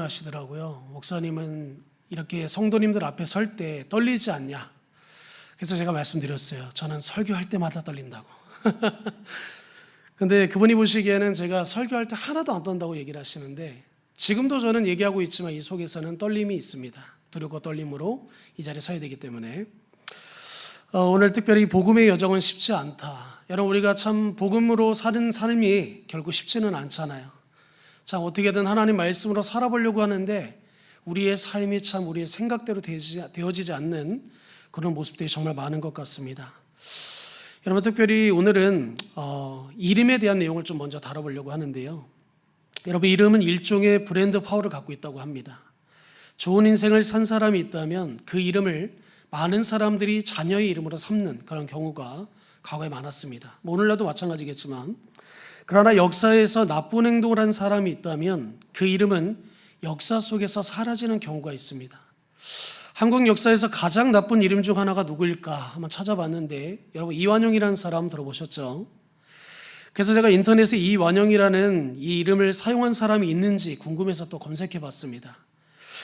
하시더라고요. 목사님은 이렇게 성도님들 앞에 설 때 떨리지 않냐? 그래서 제가 말씀드렸어요. 저는 설교할 때마다 떨린다고. 근데 그분이 보시기에는 제가 설교할 때 하나도 안 떤다고 얘기를 하시는데, 지금도 저는 얘기하고 있지만 이 속에서는 떨림이 있습니다. 두렵고 떨림으로 이 자리에 서야 되기 때문에 오늘 특별히 복음의 여정은 쉽지 않다. 여러분, 우리가 참 복음으로 사는 삶이 결국 쉽지는 않잖아요. 참 어떻게든 하나님 말씀으로 살아보려고 하는데 우리의 삶이 참 우리의 생각대로 되어지지 않는 그런 모습들이 정말 많은 것 같습니다. 여러분, 특별히 오늘은 이름에 대한 내용을 좀 먼저 다뤄보려고 하는데요. 여러분, 이름은 일종의 브랜드 파워를 갖고 있다고 합니다. 좋은 인생을 산 사람이 있다면 그 이름을 많은 사람들이 자녀의 이름으로 삼는 그런 경우가 과거에 많았습니다. 오늘날도 마찬가지겠지만, 그러나 역사에서 나쁜 행동을 한 사람이 있다면 그 이름은 역사 속에서 사라지는 경우가 있습니다. 한국 역사에서 가장 나쁜 이름 중 하나가 누구일까 한번 찾아봤는데, 여러분, 이완용이라는 사람 들어보셨죠? 그래서 제가 인터넷에 이완용이라는 이 이름을 사용한 사람이 있는지 궁금해서 또 검색해 봤습니다.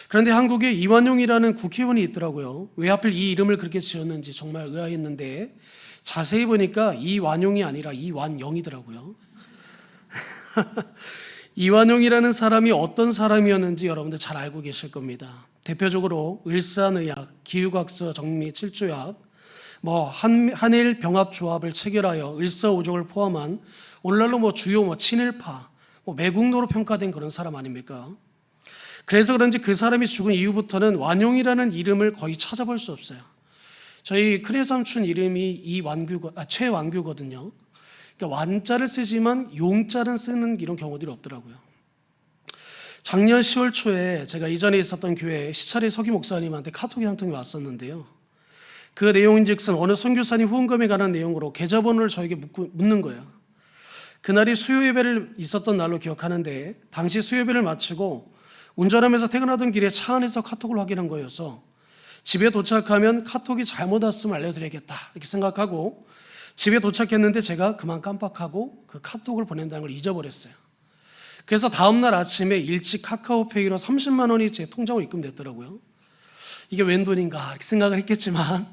그런데 한국에 이완용이라는 국회의원이 있더라고요. 왜 하필 이 이름을 그렇게 지었는지 정말 의아했는데, 자세히 보니까 이완용이 아니라 이완영이더라고요. 이완용이라는 사람이 어떤 사람이었는지 여러분들 잘 알고 계실 겁니다. 대표적으로 을산의학, 기후각서 정미 7조약, 한일 병합조합을 체결하여 을사오족을 포함한 오늘날로 주요 친일파, 매국노로 평가된 그런 사람 아닙니까? 그래서 그런지 그 사람이 죽은 이후부터는 완용이라는 이름을 거의 찾아볼 수 없어요. 저희 큰애삼촌 이름이 최완규거든요. 그러니까 완자를 쓰지만 용자를 쓰는 이런 경우들이 없더라고요. 작년 10월 초에 제가 이전에 있었던 교회 시찰의 서기 목사님한테 카톡이 한 통이 왔었는데요. 그 내용인즉슨 어느 선교사님 후원금에 관한 내용으로 계좌번호를 저에게 묻는 거예요. 그날이 수요예배를 있었던 날로 기억하는데, 당시 수요예배를 마치고 운전하면서 퇴근하던 길에 차 안에서 카톡을 확인한 거여서 집에 도착하면 카톡이 잘못 왔으면 알려드려야겠다 이렇게 생각하고 집에 도착했는데 제가 그만 깜빡하고 그 카톡을 보낸다는 걸 잊어버렸어요. 그래서 다음날 아침에 일찍 카카오페이로 30만 원이 제 통장으로 입금됐더라고요. 이게 웬 돈인가 이렇게 생각을 했겠지만,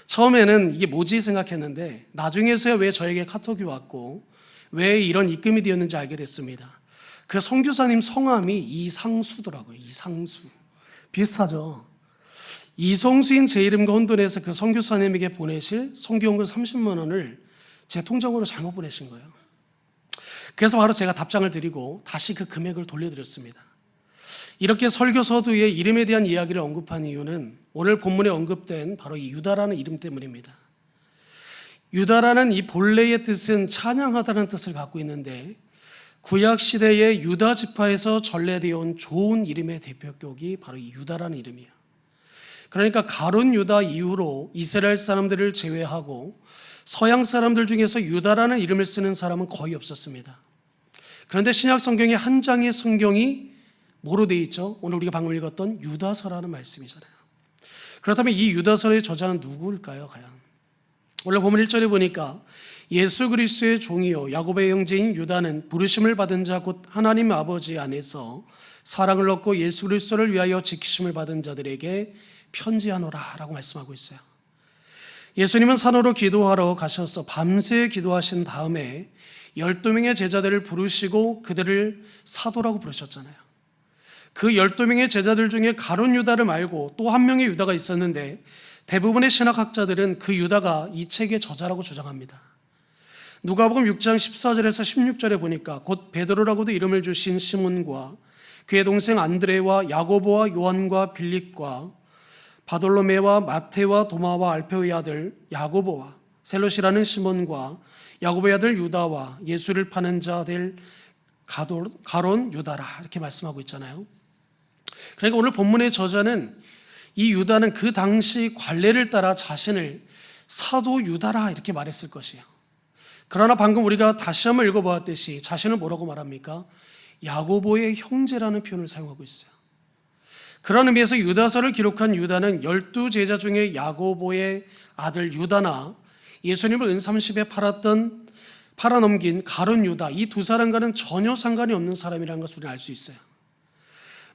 처음에는 이게 뭐지 생각했는데 나중에서야 왜 저에게 카톡이 왔고 왜 이런 입금이 되었는지 알게 됐습니다. 그 선교사님 성함이 이상수더라고요. 이상수. 비슷하죠. 이성수인 제 이름과 혼돈해서 그 선교사님에게 보내실 선교원금 30만 원을 제 통장으로 잘못 보내신 거예요. 그래서 바로 제가 답장을 드리고 다시 그 금액을 돌려드렸습니다. 이렇게 설교 서두에 이름에 대한 이야기를 언급한 이유는 오늘 본문에 언급된 바로 이 유다라는 이름 때문입니다. 유다라는 이 본래의 뜻은 찬양하다는 뜻을 갖고 있는데, 구약 시대의 유다 지파에서 전래되어 온 좋은 이름의 대표격이 바로 이 유다라는 이름이에요. 그러니까 가룟 유다 이후로 이스라엘 사람들을 제외하고 서양 사람들 중에서 유다라는 이름을 쓰는 사람은 거의 없었습니다. 그런데 신약 성경의 한 장의 성경이 뭐로 되어 있죠? 오늘 우리가 방금 읽었던 유다서라는 말씀이잖아요. 그렇다면 이 유다서의 저자는 누구일까요? 과연 오늘 보면 1절에 보니까 예수 그리스도의 종이요 야곱의 형제인 유다는 부르심을 받은 자 곧 하나님 아버지 안에서 사랑을 얻고 예수 그리스도를 위하여 지키심을 받은 자들에게 편지하노라 라고 말씀하고 있어요. 예수님은 산으로 기도하러 가셔서 밤새 기도하신 다음에 12명의 제자들을 부르시고 그들을 사도라고 부르셨잖아요. 그 12명의 제자들 중에 가룟 유다를 말고 또 한 명의 유다가 있었는데, 대부분의 신학학자들은 그 유다가 이 책의 저자라고 주장합니다. 누가복음 6장 14절에서 16절에 보니까 곧 베드로라고도 이름을 주신 시몬과 그의 동생 안드레와 야고보와 요한과 빌립과 바돌로메와 마테와 도마와 알페오의 아들 야고보와 셀롯이라는 시몬과 야고보의 아들 유다와 예수를 파는 자 될 가론 유다라 이렇게 말씀하고 있잖아요. 그러니까 오늘 본문의 저자는 이 유다는 그 당시 관례를 따라 자신을 사도 유다라 이렇게 말했을 것이에요. 그러나 방금 우리가 다시 한번 읽어보았듯이 자신을 뭐라고 말합니까? 야고보의 형제라는 표현을 사용하고 있어요. 그런 의미에서 유다서를 기록한 유다는 12제자 중에 야고보의 아들 유다나 예수님을 은삼십에 팔아넘긴 가룟 유다, 이 두 사람과는 전혀 상관이 없는 사람이라는 것을 우리는 알 수 있어요.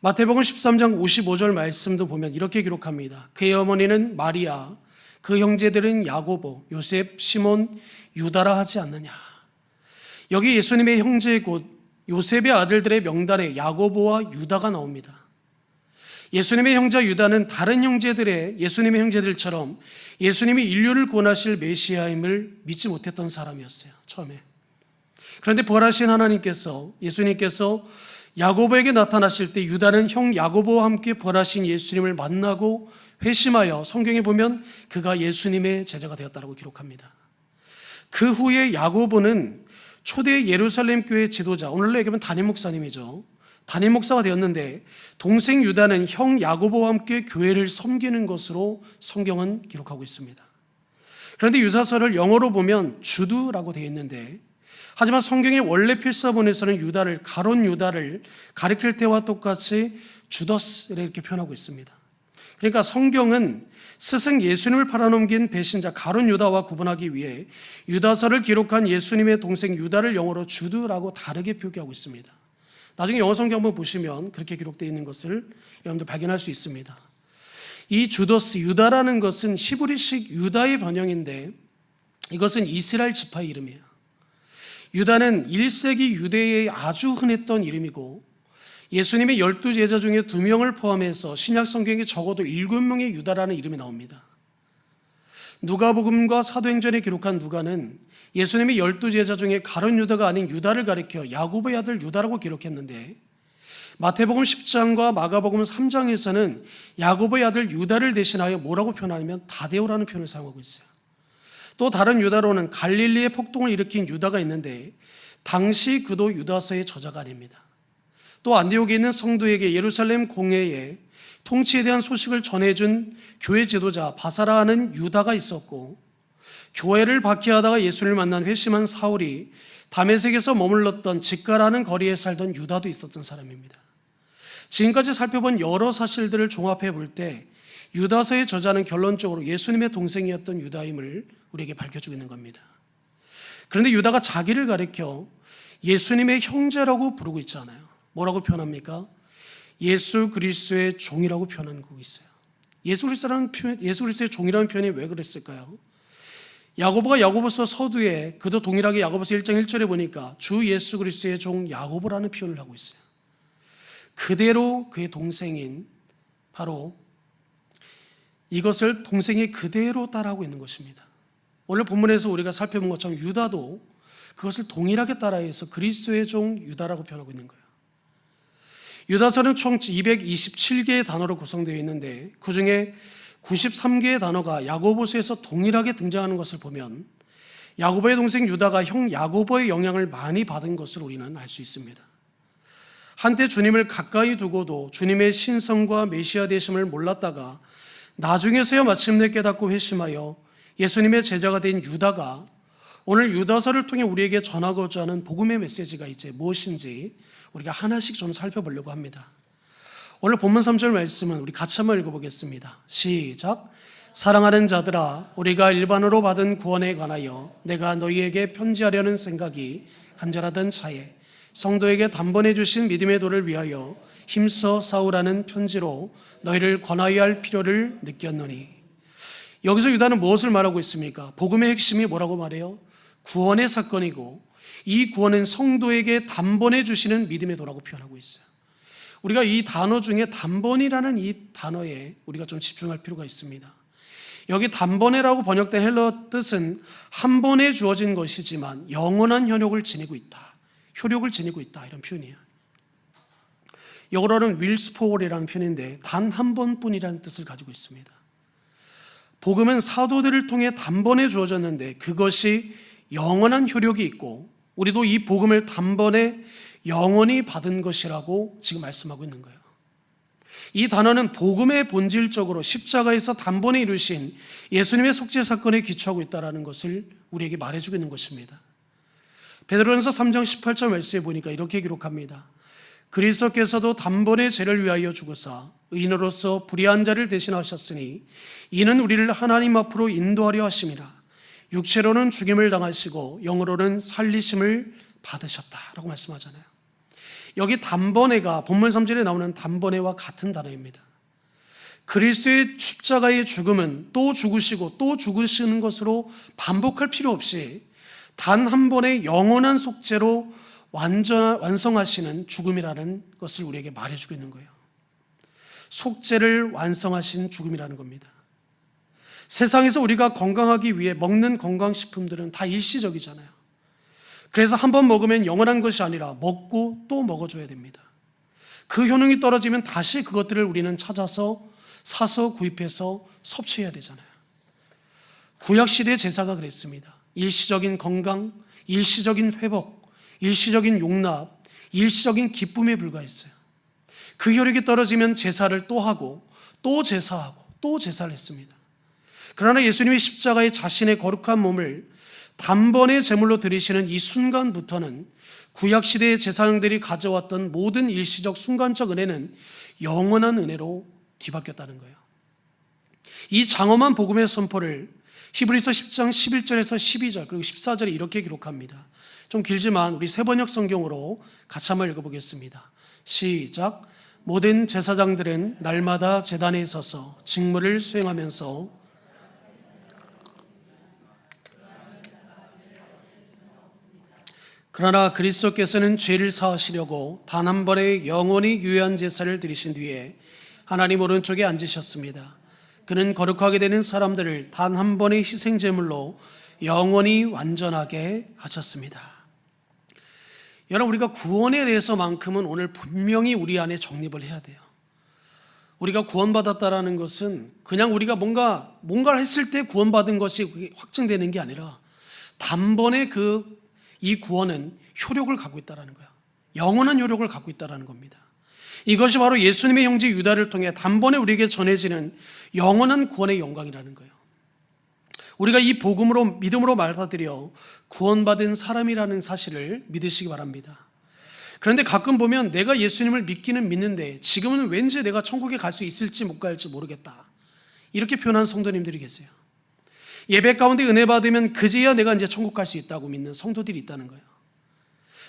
마태복음 13장 55절 말씀도 보면 이렇게 기록합니다. 그의 어머니는 마리아, 그 형제들은 야고보, 요셉, 시몬, 유다라 하지 않느냐. 여기 예수님의 형제 곧 요셉의 아들들의 명단에 야고보와 유다가 나옵니다. 예수님의 형제 유다는 다른 형제들의 예수님의 형제들처럼 예수님이 인류를 구원하실 메시아임을 믿지 못했던 사람이었어요. 처음에. 그런데 부활하신 하나님께서 예수님께서 야고보에게 나타나실 때 유다는 형 야고보와 함께 부활하신 예수님을 만나고 회심하여 성경에 보면 그가 예수님의 제자가 되었다고 기록합니다. 그 후에 야고보는 초대 예루살렘 교회 지도자, 오늘로 얘기하면 담임 목사님이죠. 담임 목사가 되었는데 동생 유다는 형 야고보와 함께 교회를 섬기는 것으로 성경은 기록하고 있습니다. 그런데 유다서를 영어로 보면 주드라고 되어 있는데 하지만 성경의 원래 필사본에서는 유다를 가론 유다를 가리킬 때와 똑같이 주더스 이렇게 표현하고 있습니다. 그러니까 성경은 스승 예수님을 팔아넘긴 배신자 가론 유다와 구분하기 위해 유다서를 기록한 예수님의 동생 유다를 영어로 주드라고 다르게 표기하고 있습니다. 나중에 영어 성경 한번 보시면 그렇게 기록되어 있는 것을 여러분들 발견할 수 있습니다. 이 주더스 유다라는 것은 히브리식 유다의 번영인데 이것은 이스라엘 지파의 이름이에요. 유다는 1세기 유대에 아주 흔했던 이름이고 예수님의 12제자 중에 2명을 포함해서 신약 성경에 적어도 7명의 유다라는 이름이 나옵니다. 누가복음과 사도행전에 기록한 누가는 예수님의 12제자 중에 가룟 유다가 아닌 유다를 가리켜 야고보의 아들 유다라고 기록했는데 마태복음 10장과 마가복음 3장에서는 야고보의 아들 유다를 대신하여 뭐라고 표현하냐면 다데오라는 표현을 사용하고 있어요. 또 다른 유다로는 갈릴리의 폭동을 일으킨 유다가 있는데 당시 그도 유다서의 저자가 아닙니다. 또 안디옥에 있는 성도에게 예루살렘 공회에 통치에 대한 소식을 전해준 교회 지도자 바사라는 유다가 있었고 교회를 박해하다가 예수를 만난 회심한 사울이 다메섹에서 머물렀던 직가라는 거리에 살던 유다도 있었던 사람입니다. 지금까지 살펴본 여러 사실들을 종합해 볼 때 유다서의 저자는 결론적으로 예수님의 동생이었던 유다임을 우리에게 밝혀주고 있는 겁니다. 그런데 유다가 자기를 가리켜 예수님의 형제라고 부르고 있잖아요. 뭐라고 표현합니까? 예수 그리스도의 종이라고 표현하고 있어요. 예수 그리스도의 종이라는 표현이 왜 그랬을까요? 야고보가 야고보서 서두에 그도 동일하게 야고보서 1장 1절에 보니까 주 예수 그리스도의 종 야고보라는 표현을 하고 있어요. 그대로 그의 동생인 바로 이것을 동생이 그대로 따라하고 있는 것입니다. 오늘 본문에서 우리가 살펴본 것처럼 유다도 그것을 동일하게 따라해서 그리스도의 종 유다라고 표현하고 있는 거예요. 유다서는 총 227개의 단어로 구성되어 있는데 그중에 93개의 단어가 야고보서에서 동일하게 등장하는 것을 보면 야고보의 동생 유다가 형 야고보의 영향을 많이 받은 것을 우리는 알 수 있습니다. 한때 주님을 가까이 두고도 주님의 신성과 메시아 되심을 몰랐다가 나중에서야 마침내 깨닫고 회심하여 예수님의 제자가 된 유다가 오늘 유다서를 통해 우리에게 전하고자 하는 복음의 메시지가 이제 무엇인지 우리가 하나씩 좀 살펴보려고 합니다. 오늘 본문 3절 말씀은 우리 같이 한번 읽어보겠습니다. 시작. 사랑하는 자들아, 우리가 일반으로 받은 구원에 관하여 내가 너희에게 편지하려는 생각이 간절하던 차에 성도에게 단번에 주신 믿음의 도를 위하여 힘써 싸우라는 편지로 너희를 권하여야 할 필요를 느꼈노니. 여기서 유다는 무엇을 말하고 있습니까? 복음의 핵심이 뭐라고 말해요? 구원의 사건이고 이 구원은 성도에게 단번에 주시는 믿음의 도라고 표현하고 있어요. 우리가 이 단어 중에 단번이라는 이 단어에 우리가 좀 집중할 필요가 있습니다. 여기 단번에라고 번역된 헬러 뜻은 한 번에 주어진 것이지만 영원한 효력을 지니고 있다. 이런 표현이에요. 영어로는 willspore이라는 표현인데 단 한 번뿐이라는 뜻을 가지고 있습니다. 복음은 사도들을 통해 단번에 주어졌는데 그것이 영원한 효력이 있고 우리도 이 복음을 단번에 영원히 받은 것이라고 지금 말씀하고 있는 거예요. 이 단어는 복음의 본질적으로 십자가에서 단번에 이루신 예수님의 속죄 사건에 기초하고 있다는 것을 우리에게 말해주고 있는 것입니다. 베드로전서 3장 18절 말씀에 보니까 이렇게 기록합니다. 그리스도께서도 단번에 죄를 위하여 죽으사 의인으로서 불의한 자를 대신하셨으니 이는 우리를 하나님 앞으로 인도하려 하심이라. 육체로는 죽임을 당하시고 영으로는 살리심을 받으셨다라고 말씀하잖아요. 여기 단번에가 본문 3절에 나오는 단번에와 같은 단어입니다. 그리스도의 십자가의 죽음은 또 죽으시고 또 죽으시는 것으로 반복할 필요 없이 단 한 번의 영원한 속죄로 완성하시는 죽음이라는 것을 우리에게 말해주고 있는 거예요. 속죄를 완성하신 죽음이라는 겁니다. 세상에서 우리가 건강하기 위해 먹는 건강식품들은 다 일시적이잖아요. 그래서 한 번 먹으면 영원한 것이 아니라 먹고 또 먹어줘야 됩니다. 그 효능이 떨어지면 다시 그것들을 우리는 찾아서 사서 구입해서 섭취해야 되잖아요. 구약시대의 제사가 그랬습니다. 일시적인 건강, 일시적인 회복, 일시적인 용납, 일시적인 기쁨에 불과했어요. 그 효력이 떨어지면 제사를 또 하고 또 제사하고 또 제사를 했습니다. 그러나 예수님의 십자가에 자신의 거룩한 몸을 단번에 제물로 드리시는 이 순간부터는 구약시대의 제사장들이 가져왔던 모든 일시적 순간적 은혜는 영원한 은혜로 뒤바뀌었다는 거예요. 이 장엄한 복음의 선포를 히브리서 10장 11절에서 12절 그리고 14절에 이렇게 기록합니다. 좀 길지만 우리 세번역 성경으로 같이 한번 읽어보겠습니다. 시작. 모든 제사장들은 날마다 제단에 서서 직무를 수행하면서 그러나 그리스도께서는 죄를 사하시려고 단 한 번의 영원히 유효한 제사를 드리신 뒤에 하나님 오른쪽에 앉으셨습니다. 그는 거룩하게 되는 사람들을 단 한 번의 희생제물로 영원히 완전하게 하셨습니다. 여러분, 우리가 구원에 대해서만큼은 오늘 분명히 우리 안에 정립을 해야 돼요. 우리가 구원받았다라는 것은 그냥 우리가 뭔가를 했을 때 구원받은 것이 확증되는 게 아니라 단번에 이 구원은 효력을 갖고 있다는 거야. 영원한 효력을 갖고 있다는 겁니다. 이것이 바로 예수님의 형제 유다를 통해 단번에 우리에게 전해지는 영원한 구원의 영광이라는 거예요. 우리가 이 복음으로 믿음으로 받아들여 구원받은 사람이라는 사실을 믿으시기 바랍니다. 그런데 가끔 보면 내가 예수님을 믿기는 믿는데 지금은 왠지 내가 천국에 갈 수 있을지 못 갈지 모르겠다, 이렇게 표현한 성도님들이 계세요. 예배 가운데 은혜 받으면 그제야 내가 이제 천국 갈 수 있다고 믿는 성도들이 있다는 거예요.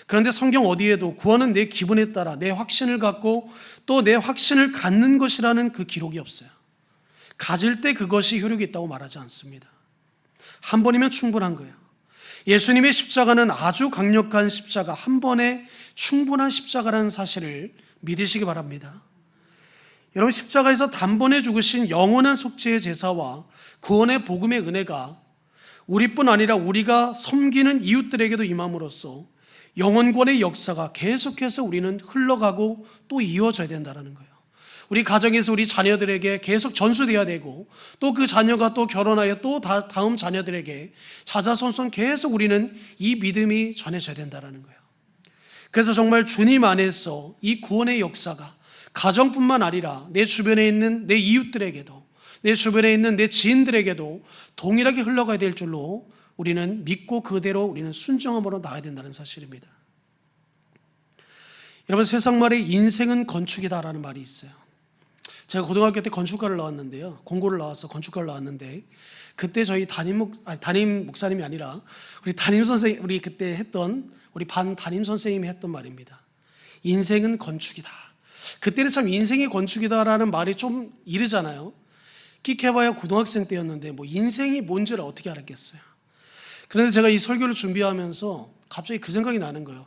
그런데 성경 어디에도 구원은 내 기분에 따라 내 확신을 갖고 또 내 확신을 갖는 것이라는 그 기록이 없어요. 가질 때 그것이 효력이 있다고 말하지 않습니다. 한 번이면 충분한 거예요. 예수님의 십자가는 아주 강력한 십자가, 한 번에 충분한 십자가라는 사실을 믿으시기 바랍니다. 여러분, 십자가에서 단번에 죽으신 영원한 속죄의 제사와 구원의 복음의 은혜가 우리뿐 아니라 우리가 섬기는 이웃들에게도 임함으로써 영원권의 역사가 계속해서 우리는 흘러가고 또 이어져야 된다는 거예요. 우리 가정에서 우리 자녀들에게 계속 전수돼야 되고 또 그 자녀가 또 결혼하여 또 다음 자녀들에게 자자손손 계속 우리는 이 믿음이 전해져야 된다는 거예요. 그래서 정말 주님 안에서 이 구원의 역사가 가정뿐만 아니라 내 주변에 있는 내 이웃들에게도, 내 주변에 있는 내 지인들에게도 동일하게 흘러가야 될 줄로 우리는 믿고 그대로 우리는 순종함으로 나아야 된다는 사실입니다. 여러분, 세상 말에 인생은 건축이다라는 말이 있어요. 제가 고등학교 때 건축과를 나왔는데요, 공고를 나와서 건축과를 나왔는데 그때 저희 담임 목사님이 아니라 우리 담임 선생님, 우리 그때 했던 우리 반 담임 선생님이 했던 말입니다. 인생은 건축이다. 그때는 참 인생이 건축이다라는 말이 좀 이르잖아요. 끽해봐야 고등학생 때였는데 뭐 인생이 뭔지를 어떻게 알았겠어요. 그런데 제가 이 설교를 준비하면서 갑자기 그 생각이 나는 거예요.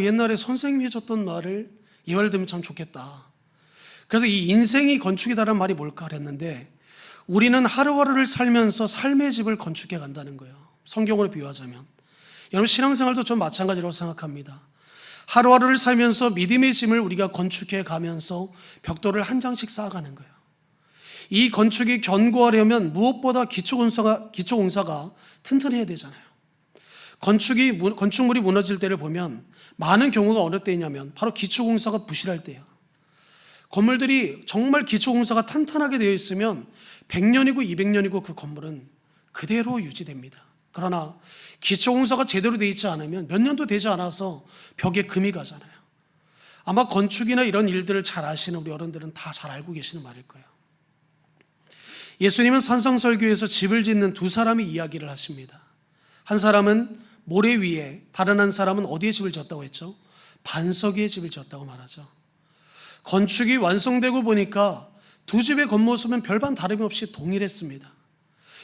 옛날에 선생님이 해줬던 말을 이 말 들으면 참 좋겠다. 그래서 이 인생이 건축이다라는 말이 뭘까 그랬는데, 우리는 하루하루를 살면서 삶의 집을 건축해 간다는 거예요. 성경으로 비유하자면 여러분, 신앙생활도 좀 마찬가지라고 생각합니다. 하루하루를 살면서 믿음의 짐을 우리가 건축해 가면서 벽돌을 한 장씩 쌓아가는 거예요. 이 건축이 견고하려면 무엇보다 기초공사가 튼튼해야 되잖아요. 건축물이 무너질 때를 보면 많은 경우가 어느 때냐면 바로 기초공사가 부실할 때예요. 건물들이 정말 기초공사가 탄탄하게 되어 있으면 100년이고 200년이고 그 건물은 그대로 유지됩니다. 그러나 기초공사가 제대로 되어 있지 않으면 몇 년도 되지 않아서 벽에 금이 가잖아요. 아마 건축이나 이런 일들을 잘 아시는 우리 어른들은 다 잘 알고 계시는 말일 거예요. 예수님은 산상설교에서 집을 짓는 두 사람의 이야기를 하십니다. 한 사람은 모래 위에, 다른 한 사람은 어디에 집을 지었다고 했죠? 반석 위에 집을 지었다고 말하죠. 건축이 완성되고 보니까 두 집의 겉모습은 별반 다름이 없이 동일했습니다.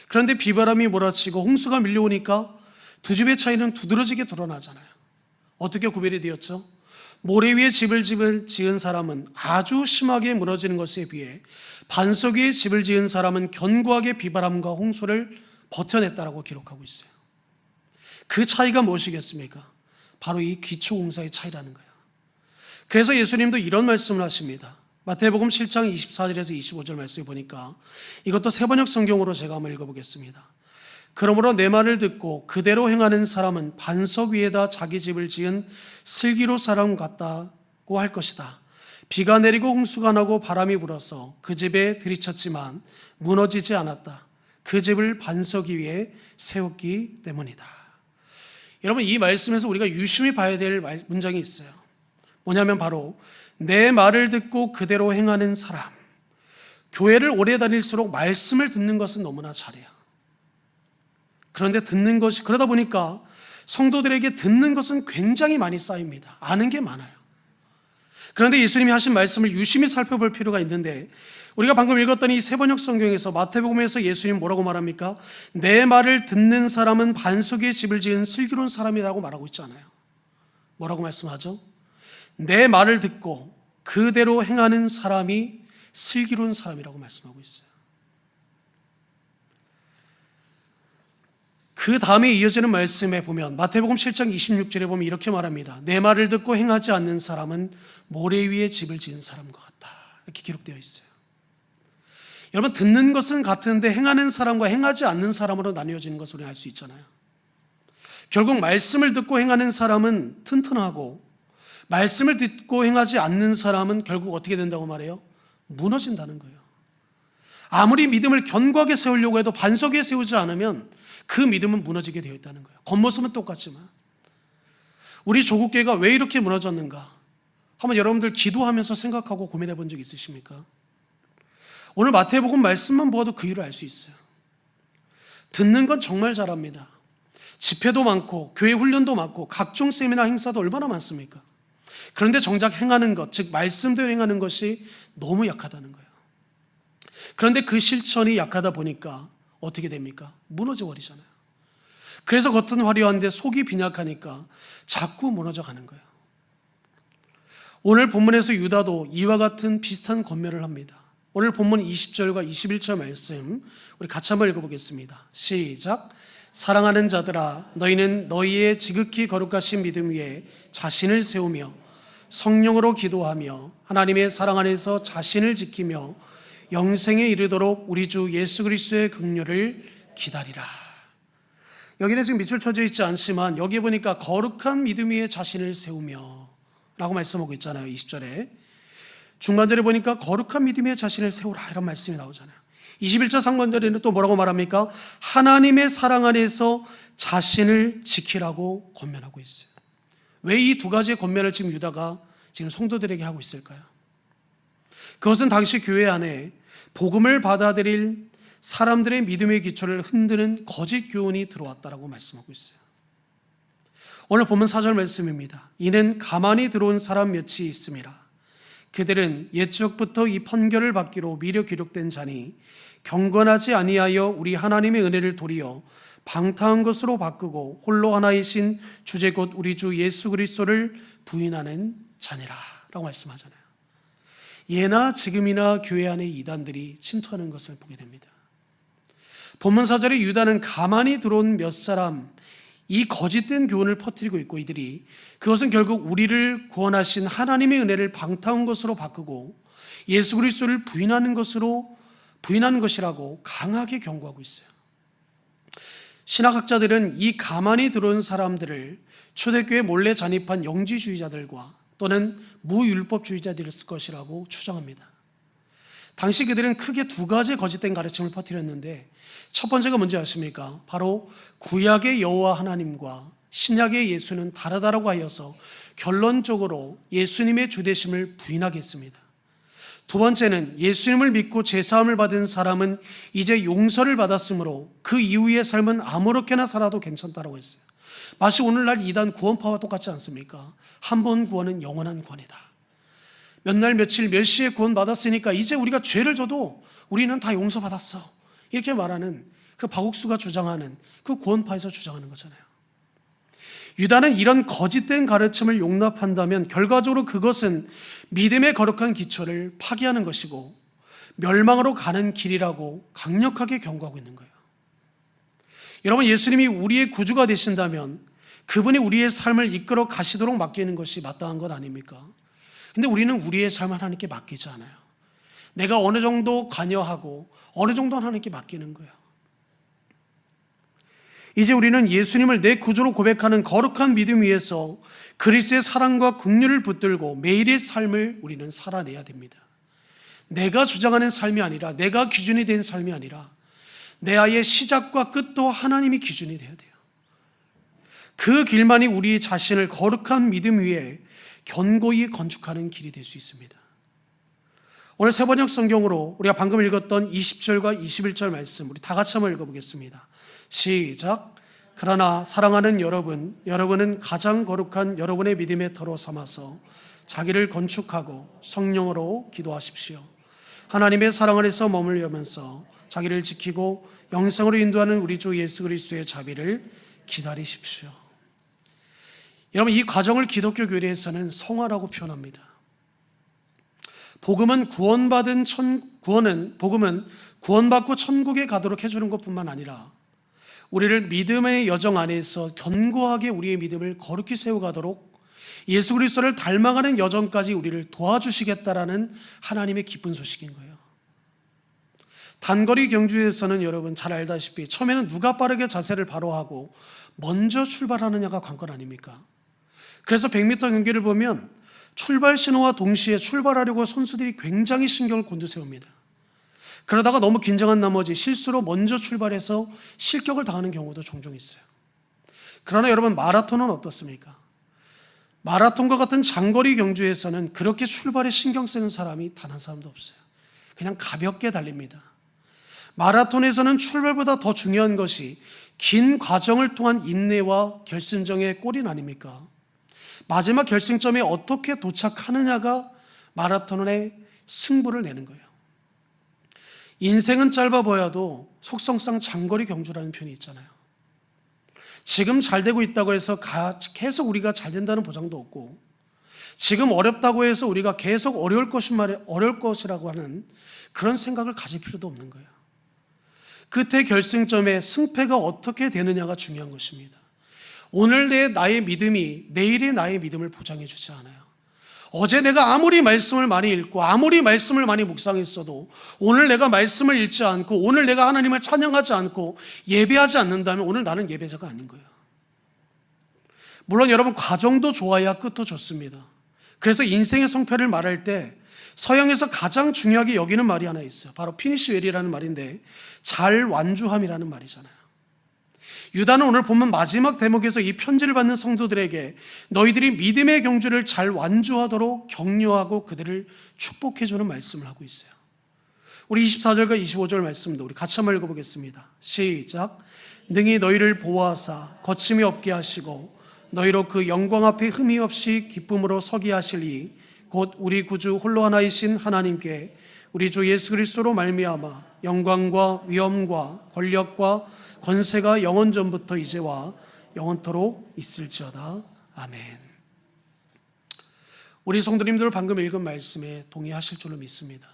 그런데 비바람이 몰아치고 홍수가 밀려오니까 두 집의 차이는 두드러지게 드러나잖아요. 어떻게 구별이 되었죠? 모래 위에 집을 지은 사람은 아주 심하게 무너지는 것에 비해 반석 위에 집을 지은 사람은 견고하게 비바람과 홍수를 버텨냈다라고 기록하고 있어요. 그 차이가 무엇이겠습니까? 바로 이 기초공사의 차이라는 거예요. 그래서 예수님도 이런 말씀을 하십니다. 마태복음 7장 24절에서 25절 말씀을 보니까 이것도 세번역 성경으로 제가 한번 읽어보겠습니다. 그러므로 내 말을 듣고 그대로 행하는 사람은 반석 위에다 자기 집을 지은 슬기로 사람 같다고 할 것이다. 비가 내리고 홍수가 나고 바람이 불어서 그 집에 들이쳤지만 무너지지 않았다. 그 집을 반석 위에 세웠기 때문이다. 여러분, 이 말씀에서 우리가 유심히 봐야 될 문장이 있어요. 뭐냐면 바로 내 말을 듣고 그대로 행하는 사람. 교회를 오래 다닐수록 말씀을 듣는 것은 너무나 잘해요. 그런데 그러다 보니까 성도들에게 듣는 것은 굉장히 많이 쌓입니다. 아는 게 많아요. 그런데 예수님이 하신 말씀을 유심히 살펴볼 필요가 있는데, 우리가 방금 읽었던 이 세번역 성경에서 마태복음에서 예수님 뭐라고 말합니까? 내 말을 듣는 사람은 반석에 집을 지은 슬기로운 사람이라고 말하고 있잖아요. 뭐라고 말씀하죠? 내 말을 듣고 그대로 행하는 사람이 슬기로운 사람이라고 말씀하고 있어요. 그 다음에 이어지는 말씀에 보면 마태복음 7장 26절에 보면 이렇게 말합니다. 내 말을 듣고 행하지 않는 사람은 모래 위에 집을 지은 사람과 같다. 이렇게 기록되어 있어요. 여러분, 듣는 것은 같은데 행하는 사람과 행하지 않는 사람으로 나뉘어지는 것을 우리는 알 수 있잖아요. 결국 말씀을 듣고 행하는 사람은 튼튼하고 말씀을 듣고 행하지 않는 사람은 결국 어떻게 된다고 말해요? 무너진다는 거예요. 아무리 믿음을 견고하게 세우려고 해도 반석 위에 세우지 않으면 그 믿음은 무너지게 되어 있다는 거예요. 겉모습은 똑같지만. 우리 조국교회가 왜 이렇게 무너졌는가? 한번 여러분들 기도하면서 생각하고 고민해 본 적 있으십니까? 오늘 마태복음 말씀만 보아도 그 이유를 알 수 있어요. 듣는 건 정말 잘합니다. 집회도 많고 교회 훈련도 많고 각종 세미나 행사도 얼마나 많습니까? 그런데 정작 행하는 것, 즉 말씀대로 행하는 것이 너무 약하다는 거예요. 그런데 그 실천이 약하다 보니까 어떻게 됩니까? 무너져 버리잖아요. 그래서 겉은 화려한데 속이 빈약하니까 자꾸 무너져 가는 거예요. 오늘 본문에서 유다도 이와 같은 비슷한 권면을 합니다. 오늘 본문 20절과 21절 말씀 우리 같이 한번 읽어보겠습니다. 시작. 사랑하는 자들아, 너희는 너희의 지극히 거룩하신 믿음 위에 자신을 세우며 성령으로 기도하며 하나님의 사랑 안에서 자신을 지키며 영생에 이르도록 우리 주 예수 그리스도의 긍휼을 기다리라. 여기는 지금 밑줄 쳐져 있지 않지만 여기 보니까 거룩한 믿음 위에 자신을 세우며 라고 말씀하고 있잖아요. 20절에 중간절에 보니까 거룩한 믿음 위에 자신을 세우라 이런 말씀이 나오잖아요. 21절 상반절에는 또 뭐라고 말합니까? 하나님의 사랑 안에서 자신을 지키라고 권면하고 있어요. 왜 이 두 가지의 권면을 지금 유다가 지금 성도들에게 하고 있을까요? 그것은 당시 교회 안에 복음을 받아들일 사람들의 믿음의 기초를 흔드는 거짓 교훈이 들어왔다라고 말씀하고 있어요. 오늘 본문 4절 말씀입니다. 이는 가만히 들어온 사람 몇이 있음이라. 그들은 옛적부터 이 판결을 받기로 미리 기록된 자니 경건하지 아니하여 우리 하나님의 은혜를 도리어 방탕한 것으로 바꾸고 홀로 하나이신 주제 곧 우리 주 예수 그리스도를 부인하는 자니라 라고 말씀하잖아요. 예나 지금이나 교회 안에 이단들이 침투하는 것을 보게 됩니다. 본문 4절에 유다는 가만히 들어온 몇 사람, 이 거짓된 교훈을 퍼뜨리고 있고 이들이 그것은 결국 우리를 구원하신 하나님의 은혜를 방탕한 것으로 바꾸고 예수 그리스도를 부인하는 것이라고 강하게 경고하고 있어요. 신학학자들은 이 가만히 들어온 사람들을 초대교회 몰래 잔입한 영지주의자들과 또는 무율법주의자들일 것이라고 추정합니다. 당시 그들은 크게 두 가지 거짓된 가르침을 퍼뜨렸는데 첫 번째가 뭔지 아십니까? 바로 구약의 여호와 하나님과 신약의 예수는 다르다라고 하여서 결론적으로 예수님의 주되심을 부인하게 했습니다. 두 번째는 예수님을 믿고 제사함을 받은 사람은 이제 용서를 받았으므로 그 이후의 삶은 아무렇게나 살아도 괜찮다라고 했어요. 마치 오늘날 이단 구원파와 똑같지 않습니까? 한 번 구원은 영원한 구원이다. 몇 날 며칠 몇 시에 구원 받았으니까 이제 우리가 죄를 져도 우리는 다 용서받았어, 이렇게 말하는 그 박옥수가 주장하는 그 구원파에서 주장하는 거잖아요. 유다는 이런 거짓된 가르침을 용납한다면 결과적으로 그것은 믿음의 거룩한 기초를 파기하는 것이고 멸망으로 가는 길이라고 강력하게 경고하고 있는 거예요. 여러분, 예수님이 우리의 구주가 되신다면 그분이 우리의 삶을 이끌어 가시도록 맡기는 것이 마땅한 것 아닙니까? 근데 우리는 우리의 삶을 하나님께 맡기지 않아요. 내가 어느 정도 관여하고 어느 정도 하나님께 맡기는 거예요. 이제 우리는 예수님을 내 구주로 고백하는 거룩한 믿음 위에서 그리스도의 사랑과 긍휼을 붙들고 매일의 삶을 우리는 살아내야 됩니다. 내가 주장하는 삶이 아니라, 내가 기준이 된 삶이 아니라 내 아이의 시작과 끝도 하나님이 기준이 되어야 돼요. 그 길만이 우리 자신을 거룩한 믿음 위에 견고히 건축하는 길이 될 수 있습니다. 오늘 세번역 성경으로 우리가 방금 읽었던 20절과 21절 말씀 우리 다 같이 한번 읽어보겠습니다. 시작. 그러나 사랑하는 여러분은 가장 거룩한 여러분의 믿음의 터로 삼아서 자기를 건축하고 성령으로 기도하십시오. 하나님의 사랑 안에서 머물려면서 자기를 지키고 영생으로 인도하는 우리 주 예수 그리스도의 자비를 기다리십시오. 여러분, 이 과정을 기독교 교리에서는 성화라고 표현합니다. 복음은 구원받고 천국에 가도록 해주는 것뿐만 아니라 우리를 믿음의 여정 안에서 견고하게 우리의 믿음을 거룩히 세워가도록 예수 그리스도를 닮아가는 여정까지 우리를 도와주시겠다라는 하나님의 기쁜 소식인 거예요. 단거리 경주에서는 여러분 잘 알다시피 처음에는 누가 빠르게 자세를 바로 하고 먼저 출발하느냐가 관건 아닙니까? 그래서 100m 경기를 보면 출발 신호와 동시에 출발하려고 선수들이 굉장히 신경을 곤두세웁니다. 그러다가 너무 긴장한 나머지 실수로 먼저 출발해서 실격을 당하는 경우도 종종 있어요. 그러나 여러분, 마라톤은 어떻습니까? 마라톤과 같은 장거리 경주에서는 그렇게 출발에 신경 쓰는 사람이 단 한 사람도 없어요. 그냥 가볍게 달립니다. 마라톤에서는 출발보다 더 중요한 것이 긴 과정을 통한 인내와 결승점의 골인 아닙니까? 마지막 결승점에 어떻게 도착하느냐가 마라톤의 승부를 내는 거예요. 인생은 짧아 보여도 속성상 장거리 경주라는 표현이 있잖아요. 지금 잘 되고 있다고 해서 계속 우리가 잘 된다는 보장도 없고, 지금 어렵다고 해서 우리가 계속 어려울 것이라고 하는 그런 생각을 가질 필요도 없는 거예요. 끝의 결승점에 승패가 어떻게 되느냐가 중요한 것입니다. 오늘 나의 믿음이 내일의 나의 믿음을 보장해 주지 않아요. 어제 내가 아무리 말씀을 많이 읽고 아무리 말씀을 많이 묵상했어도 오늘 내가 말씀을 읽지 않고 오늘 내가 하나님을 찬양하지 않고 예배하지 않는다면 오늘 나는 예배자가 아닌 거예요. 물론 여러분, 과정도 좋아야 끝도 좋습니다. 그래서 인생의 성패를 말할 때 서양에서 가장 중요하게 여기는 말이 하나 있어요. 바로 피니시 웰이라는 말인데, 잘 완주함이라는 말이잖아요. 유다는 오늘 본문 마지막 대목에서 이 편지를 받는 성도들에게 너희들이 믿음의 경주를 잘 완주하도록 격려하고 그들을 축복해 주는 말씀을 하고 있어요. 우리 24절과 25절 말씀도 우리 같이 한번 읽어보겠습니다. 시작. 능히 너희를 보호하사 거침이 없게 하시고 너희로 그 영광 앞에 흠이 없이 기쁨으로 서게 하시리 곧 우리 구주 홀로 하나이신 하나님께 우리 주 예수 그리스도로 말미암아 영광과 위엄과 권력과 권세가 영원 전부터 이제와 영원토록 있을지어다. 아멘. 우리 성도님들 방금 읽은 말씀에 동의하실 줄로 믿습니다.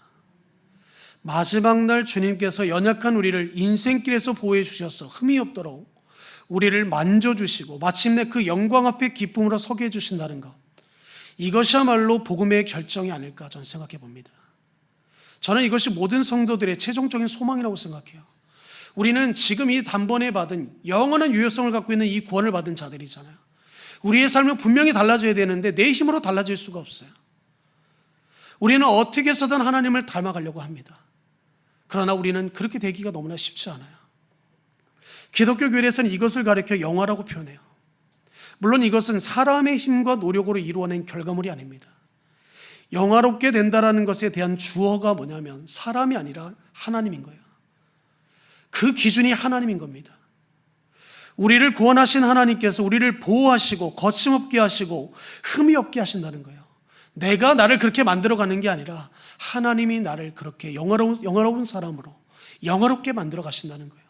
마지막 날 주님께서 연약한 우리를 인생길에서 보호해 주셔서 흠이 없도록 우리를 만져주시고 마침내 그 영광 앞에 기쁨으로 서게 해주신다는 것, 이것이야말로 복음의 결정이 아닐까 저는 생각해 봅니다. 저는 이것이 모든 성도들의 최종적인 소망이라고 생각해요. 우리는 지금 이 단번에 받은 영원한 유효성을 갖고 있는 이 구원을 받은 자들이잖아요. 우리의 삶은 분명히 달라져야 되는데 내 힘으로 달라질 수가 없어요. 우리는 어떻게 해서든 하나님을 닮아가려고 합니다. 그러나 우리는 그렇게 되기가 너무나 쉽지 않아요. 기독교 교리에서는 이것을 가리켜 영화라고 표현해요. 물론 이것은 사람의 힘과 노력으로 이루어낸 결과물이 아닙니다. 영화롭게 된다는 것에 대한 주어가 뭐냐면 사람이 아니라 하나님인 거예요. 그 기준이 하나님인 겁니다. 우리를 구원하신 하나님께서 우리를 보호하시고 거침없게 하시고 흠이 없게 하신다는 거예요. 내가 나를 그렇게 만들어가는 게 아니라 하나님이 나를 그렇게 영화로운 사람으로 영화롭게 만들어 가신다는 거예요.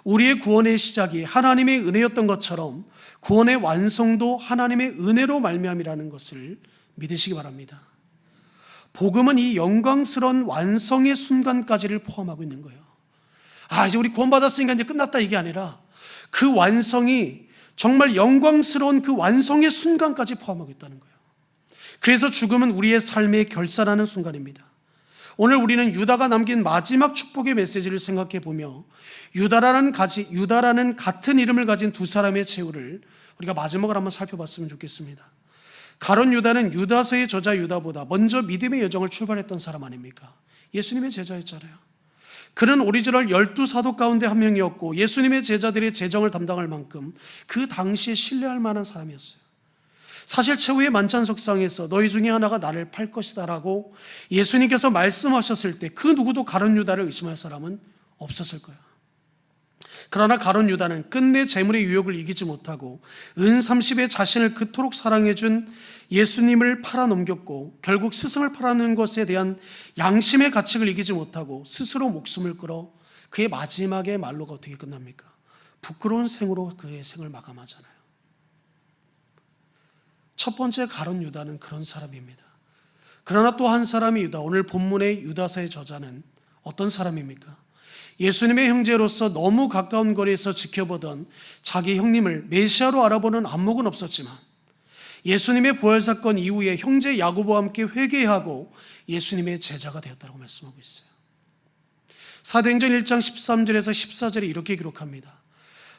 우리의 구원의 시작이 하나님의 은혜였던 것처럼 구원의 완성도 하나님의 은혜로 말미암이라는 것을 믿으시기 바랍니다. 복음은 이 영광스러운 완성의 순간까지를 포함하고 있는 거예요. 이제 우리 구원받았으니까 이제 끝났다 이게 아니라 그 완성이 정말 영광스러운 그 완성의 순간까지 포함하고 있다는 거예요. 그래서 죽음은 우리의 삶의 결산하는 순간입니다. 오늘 우리는 유다가 남긴 마지막 축복의 메시지를 생각해 보며 유다라는 같은 이름을 가진 두 사람의 최후를 우리가 마지막으로 한번 살펴봤으면 좋겠습니다. 가룟 유다는 유다서의 저자 유다보다 먼저 믿음의 여정을 출발했던 사람 아닙니까? 예수님의 제자였잖아요. 그는 오리지널 12사도 가운데 한 명이었고 예수님의 제자들의 재정을 담당할 만큼 그 당시에 신뢰할 만한 사람이었어요. 사실 최후의 만찬석상에서 너희 중에 하나가 나를 팔 것이다 라고 예수님께서 말씀하셨을 때 그 누구도 가룟 유다를 의심할 사람은 없었을 거예요. 그러나 가룟 유다는 끝내 재물의 유혹을 이기지 못하고 은 30에 자신을 그토록 사랑해준 예수님을 팔아넘겼고 결국 스승을 팔아는 것에 대한 양심의 가책을 이기지 못하고 스스로 목숨을 끌어 그의 마지막의 말로가 어떻게 끝납니까? 부끄러운 생으로 그의 생을 마감하잖아요. 첫 번째 가룟 유다는 그런 사람입니다. 그러나 또 한 사람이 유다, 오늘 본문의 유다서의 저자는 어떤 사람입니까? 예수님의 형제로서 너무 가까운 거리에서 지켜보던 자기 형님을 메시아로 알아보는 안목은 없었지만 예수님의 부활 사건 이후에 형제 야고보와 함께 회개하고 예수님의 제자가 되었다고 말씀하고 있어요. 사도행전 1장 13절에서 14절에 이렇게 기록합니다.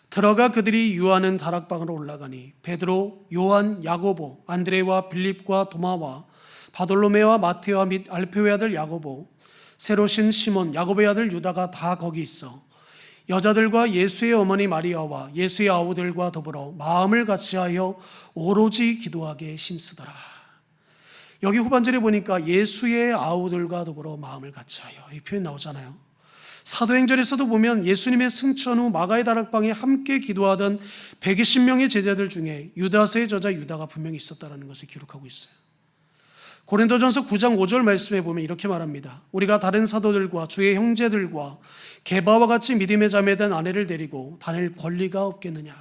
들어가 그들이 유하는 다락방으로 올라가니 베드로, 요한, 야고보, 안드레와 빌립과 도마와 바돌로메와 마테와 및 알페오의 아들 야고보, 세로신 시몬, 야고보의 아들 유다가 다 거기 있어 여자들과 예수의 어머니 마리아와 예수의 아우들과 더불어 마음을 같이하여 오로지 기도하게 힘쓰더라. 여기 후반절에 보니까 예수의 아우들과 더불어 마음을 같이하여 이 표현 나오잖아요. 사도행전에서도 보면 예수님의 승천 후 마가의 다락방에 함께 기도하던 120명의 제자들 중에 유다서의 저자 유다가 분명히 있었다는 것을 기록하고 있어요. 고린도전서 9장 5절 말씀에 보면 이렇게 말합니다. 우리가 다른 사도들과 주의 형제들과 게바와 같이 믿음의 자매에 대한 아내를 데리고 다닐 권리가 없겠느냐.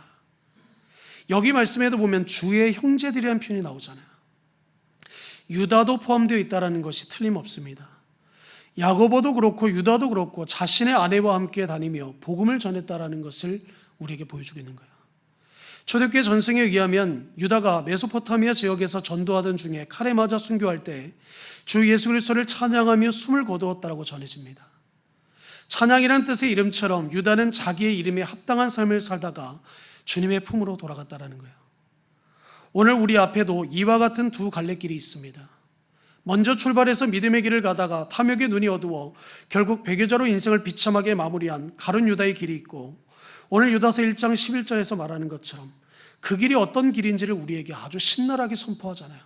여기 말씀에도 보면 주의 형제들이라는 표현이 나오잖아요. 유다도 포함되어 있다는 것이 틀림없습니다. 야고보도 그렇고 유다도 그렇고 자신의 아내와 함께 다니며 복음을 전했다라는 것을 우리에게 보여주고 있는 거예요. 초대교회 전승에 의하면 유다가 메소포타미아 지역에서 전도하던 중에 칼에 맞아 순교할 때 주 예수 그리스도를 찬양하며 숨을 거두었다고 전해집니다. 찬양이란 뜻의 이름처럼 유다는 자기의 이름에 합당한 삶을 살다가 주님의 품으로 돌아갔다는 거예요. 오늘 우리 앞에도 이와 같은 두 갈래길이 있습니다. 먼저 출발해서 믿음의 길을 가다가 탐욕의 눈이 어두워 결국 배교자로 인생을 비참하게 마무리한 가룟 유다의 길이 있고 오늘 유다서 1장 11절에서 말하는 것처럼 그 길이 어떤 길인지를 우리에게 아주 신랄하게 선포하잖아요.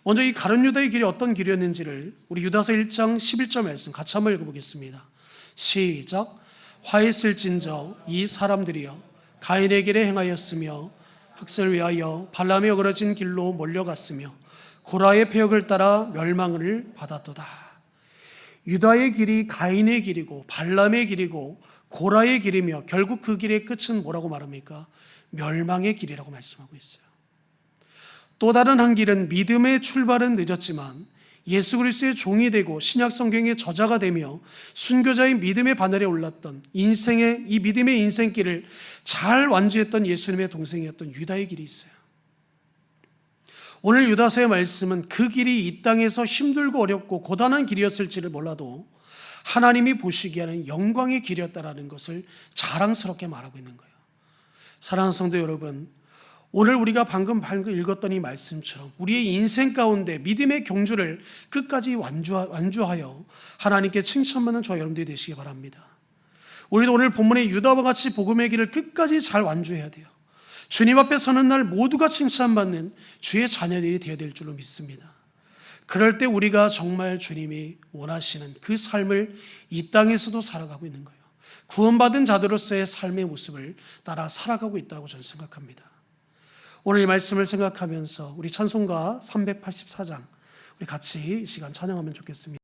먼저 이 가룟 유다의 길이 어떤 길이었는지를 우리 유다서 1장 11절 말씀 같이 한번 읽어보겠습니다. 시작. 화했을진저 이 사람들이여 가인의 길에 행하였으며 학설을 위하여 발람이 어그러진 길로 몰려갔으며 고라의 폐역을 따라 멸망을 받았도다. 유다의 길이 가인의 길이고 발람의 길이고 고라의 길이며 결국 그 길의 끝은 뭐라고 말합니까? 멸망의 길이라고 말씀하고 있어요. 또 다른 한 길은 믿음의 출발은 늦었지만 예수 그리스도의 종이 되고 신약 성경의 저자가 되며 순교자의 믿음의 바늘에 올랐던 인생의 이 믿음의 인생길을 잘 완주했던 예수님의 동생이었던 유다의 길이 있어요. 오늘 유다서의 말씀은 그 길이 이 땅에서 힘들고 어렵고 고단한 길이었을지를 몰라도 하나님이 보시기에는 영광의 길이었다라는 것을 자랑스럽게 말하고 있는 거예요. 사랑하는 성도 여러분, 오늘 우리가 방금 읽었던 이 말씀처럼 우리의 인생 가운데 믿음의 경주를 끝까지 완주하여 하나님께 칭찬받는 저와 여러분들이 되시기 바랍니다. 우리도 오늘 본문의 유다와 같이 복음의 길을 끝까지 잘 완주해야 돼요. 주님 앞에 서는 날 모두가 칭찬받는 주의 자녀들이 되어야 될 줄로 믿습니다. 그럴 때 우리가 정말 주님이 원하시는 그 삶을 이 땅에서도 살아가고 있는 거예요. 구원받은 자들로서의 삶의 모습을 따라 살아가고 있다고 저는 생각합니다. 오늘 이 말씀을 생각하면서 우리 찬송가 384장 우리 같이 이 시간 찬양하면 좋겠습니다.